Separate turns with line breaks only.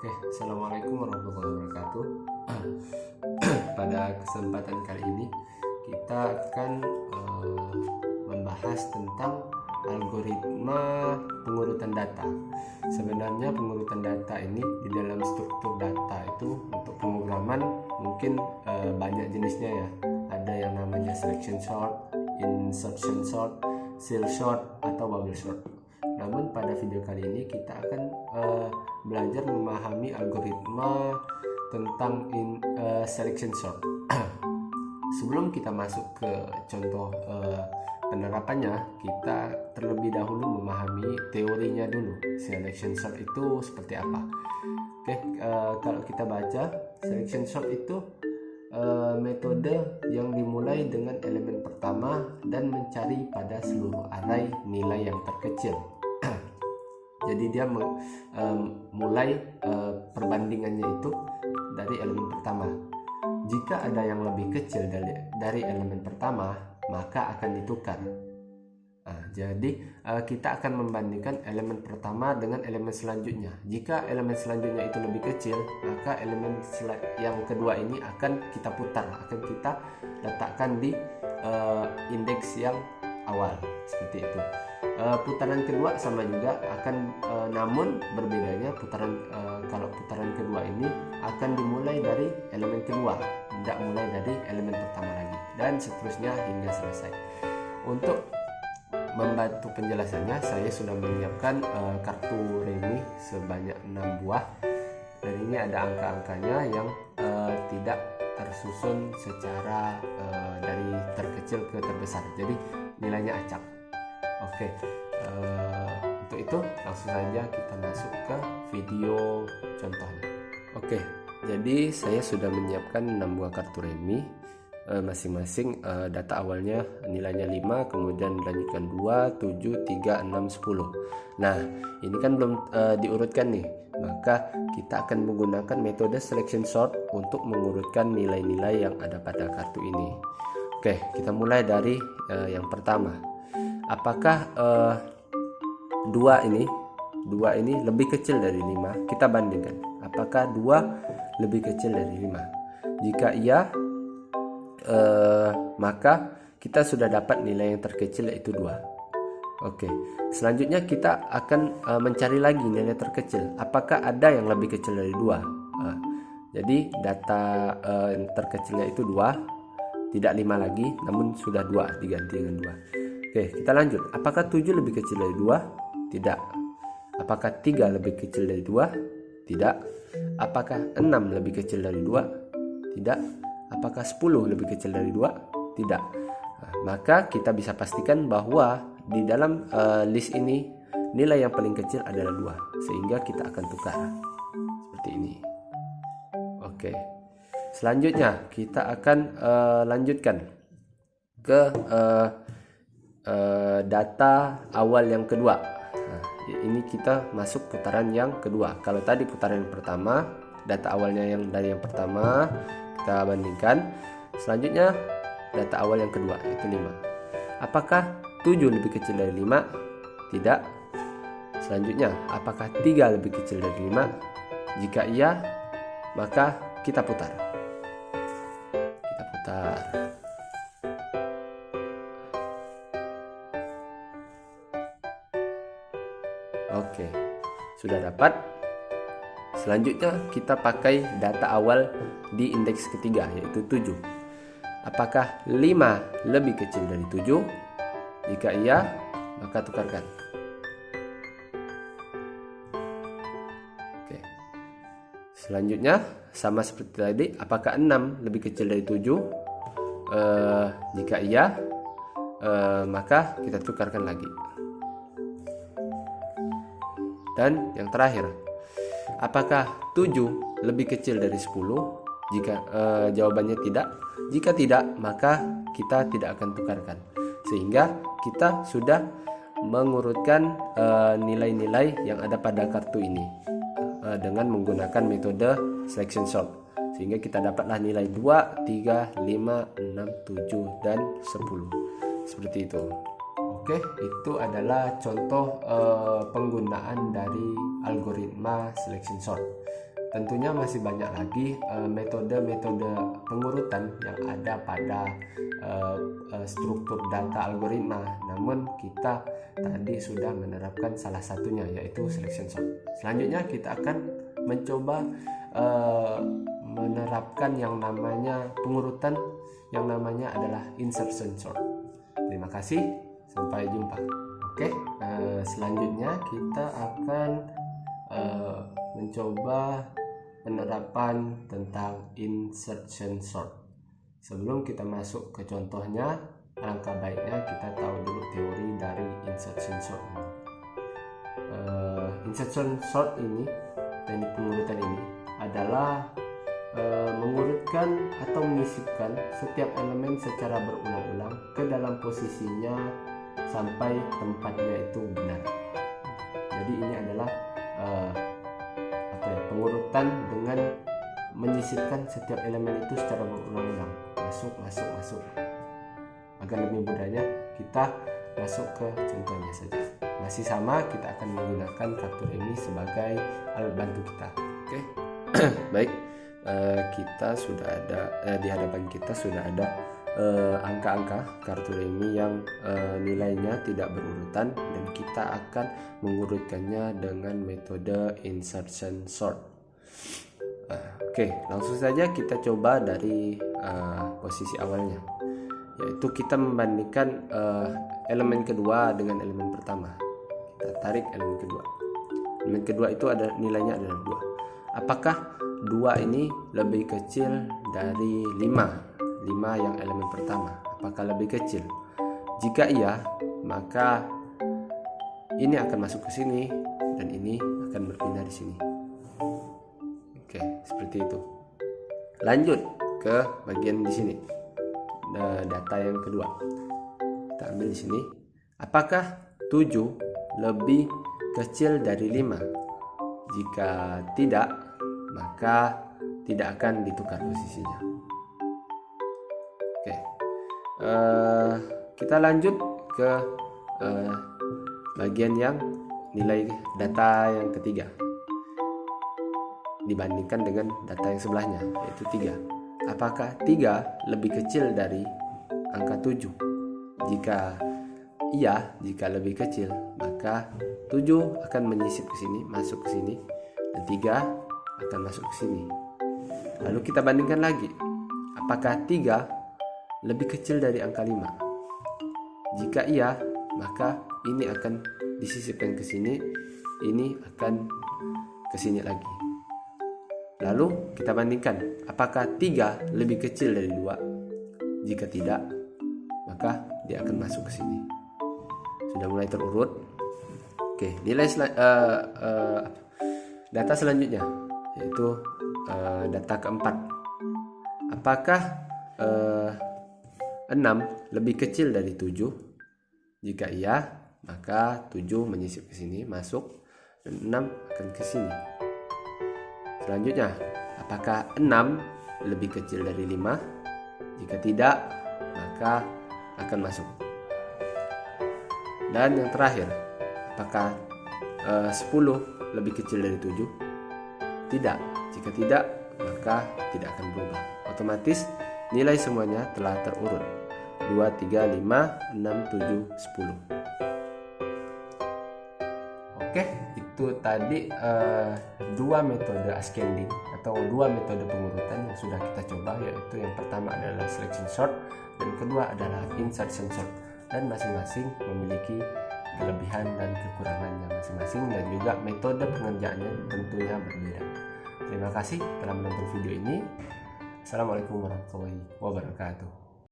Oke, Assalamualaikum warahmatullahi wabarakatuh. Pada kesempatan kali ini kita akan membahas tentang algoritma pengurutan data. Sebenarnya pengurutan data ini di dalam struktur data itu untuk pemrograman mungkin banyak jenisnya ya. Ada yang namanya selection sort, insertion sort, cell sort, atau bubble sort. Namun pada video kali ini kita akan belajar memahami algoritma tentang selection sort. Sebelum kita masuk ke contoh penerapannya, kita terlebih dahulu memahami teorinya dulu. Selection sort itu seperti apa? Oke, kalau kita baca, selection sort itu metode yang dimulai dengan elemen pertama dan mencari pada seluruh array nilai yang terkecil. Jadi dia mulai perbandingannya itu dari elemen pertama. Jika ada yang lebih kecil dari elemen pertama, maka akan ditukar. Jadi kita akan membandingkan elemen pertama dengan elemen selanjutnya. Jika elemen selanjutnya itu lebih kecil, maka elemen yang kedua ini akan kita putar, akan kita letakkan di indeks yang awal, seperti itu. Putaran kedua sama juga akan, namun berbedanya kalau putaran kedua ini akan dimulai dari elemen kedua, tidak mulai dari elemen pertama lagi, dan seterusnya hingga selesai. Untuk membantu penjelasannya, saya sudah menyiapkan kartu remi sebanyak 6 buah, dan ini ada angka-angkanya yang tidak tersusun secara dari terkecil ke terbesar, jadi nilainya acak. Oke, untuk itu langsung saja kita masuk ke video contohnya. Oke, jadi saya sudah menyiapkan 6 buah kartu remi. Masing-masing data awalnya nilainya 5, kemudian dilanjutkan 2, 7, 3, 6, 10. Nah, ini kan belum diurutkan nih, maka kita akan menggunakan metode selection sort untuk mengurutkan nilai-nilai yang ada pada kartu ini. Oke, kita mulai dari yang pertama. Apakah 2 ini lebih kecil dari 5? Kita bandingkan. Apakah 2 lebih kecil dari 5? Jika iya, maka kita sudah dapat nilai yang terkecil, yaitu 2. Oke, selanjutnya kita akan mencari lagi nilai terkecil. Apakah ada yang lebih kecil dari 2? Jadi data yang terkecilnya itu 2, tidak 5 lagi, namun sudah 2 diganti dengan 2. Oke, kita lanjut. Apakah 7 lebih kecil dari 2? Tidak. Apakah 3 lebih kecil dari 2? Tidak. Apakah 6 lebih kecil dari 2? Tidak. Apakah 10 lebih kecil dari 2? Tidak. Maka kita bisa pastikan bahwa di dalam list ini nilai yang paling kecil adalah 2, sehingga kita akan tukar seperti ini. Oke. Selanjutnya kita akan lanjutkan ke data awal yang kedua. Ini kita masuk putaran yang kedua. Kalau tadi putaran yang pertama, data awalnya yang dari yang pertama kita bandingkan. Selanjutnya data awal yang kedua, yaitu 5. Apakah 7 lebih kecil dari 5? Tidak. Selanjutnya, apakah 3 lebih kecil dari 5? Jika iya, maka kita putar. Oke, sudah dapat. Selanjutnya kita pakai data awal di indeks ketiga, yaitu 7. Apakah 5 lebih kecil dari 7? Jika iya, maka tukarkan. Oke. Selanjutnya sama seperti tadi, apakah 6 lebih kecil dari 7? Jika iya, maka kita tukarkan lagi. Dan yang terakhir, apakah 7 lebih kecil dari 10? Jika jawabannya tidak, jika tidak, maka kita tidak akan tukarkan. Sehingga kita sudah mengurutkan nilai-nilai yang ada pada kartu ini dengan menggunakan metode selection sort. Sehingga kita dapatlah nilai 2, 3, 5, 6, 7, dan 10. Seperti itu. Oke, itu adalah contoh penggunaan dari algoritma selection sort. tentunya masih banyak lagi metode-metode pengurutan yang ada pada struktur data algoritma. Namun kita tadi sudah menerapkan salah satunya, yaitu selection sort. Selanjutnya kita akan mencoba menerapkan yang namanya pengurutan yang namanya adalah insertion sort. Terima kasih, sampai jumpa. Oke, selanjutnya kita akan mencoba penerapan tentang insertion sort. Sebelum kita masuk ke contohnya, alangkah baiknya kita tahu dulu teori dari insertion sort ini. Insertion sort ini, teknik pengurutan ini adalah mengurutkan atau menyisipkan setiap elemen secara berulang-ulang ke dalam posisinya sampai tempatnya itu benar. Jadi ini adalah pengurutan dengan menyisipkan setiap elemen itu secara berulang-ulang, masuk. Agar lebih mudahnya kita masuk ke contohnya saja. Masih sama, kita akan menggunakan kartu remi sebagai alat bantu kita. Oke. Baik, kita sudah ada di hadapan kita sudah ada angka-angka kartu remi yang nilainya tidak berurutan, dan kita akan mengurutkannya dengan metode insertion sort. Oke, langsung saja kita coba dari posisi awalnya, yaitu kita membandingkan elemen kedua dengan elemen pertama. Kita tarik elemen kedua. Elemen kedua itu ada nilainya adalah 2. Apakah 2 ini lebih kecil dari 5 yang elemen pertama? Apakah lebih kecil? Jika iya, maka ini akan masuk ke sini dan ini akan berpindah di sini. Oke, seperti itu. Lanjut ke bagian di sini. Data yang kedua. Kita ambil di sini. Apakah 7 lebih kecil dari 5? Jika tidak, maka tidak akan ditukar posisinya. Oke, kita lanjut ke bagian yang nilai data yang ketiga dibandingkan dengan data yang sebelahnya, yaitu 3. Apakah 3 lebih kecil dari angka 7? Jika iya, jika lebih kecil, maka 7 akan menyisip ke sini, masuk ke sini, dan 3 akan masuk ke sini. Lalu kita bandingkan lagi. Apakah 3 lebih kecil dari angka 5? Jika iya, maka ini akan disisipkan ke sini, ini akan ke sini lagi. Lalu kita bandingkan. Apakah 3 lebih kecil dari 2? Jika tidak, maka dia akan masuk ke sini. Sudah mulai terurut. Oke, nilai data selanjutnya, yaitu data keempat. Apakah 6 lebih kecil dari 7? Jika iya, maka 7 menyisip ke sini, masuk, dan 6 akan ke sini. Selanjutnya, apakah 6 lebih kecil dari 5? Jika tidak, maka akan masuk. Dan yang terakhir, apakah 10 lebih kecil dari 7? Tidak. Jika tidak, maka tidak akan berubah. Otomatis nilai semuanya telah terurut. 2, 3, 5, 6, 7, 10. Oke, itu tadi 2 metode ascending atau 2 metode pengurutan yang sudah kita coba, yaitu yang pertama adalah selection sort dan kedua adalah insertion sort, dan masing-masing memiliki kelebihan dan kekurangannya masing-masing, dan juga metode pengerjaannya tentunya berbeda. Terima kasih telah menonton video ini. Assalamualaikum warahmatullahi wabarakatuh.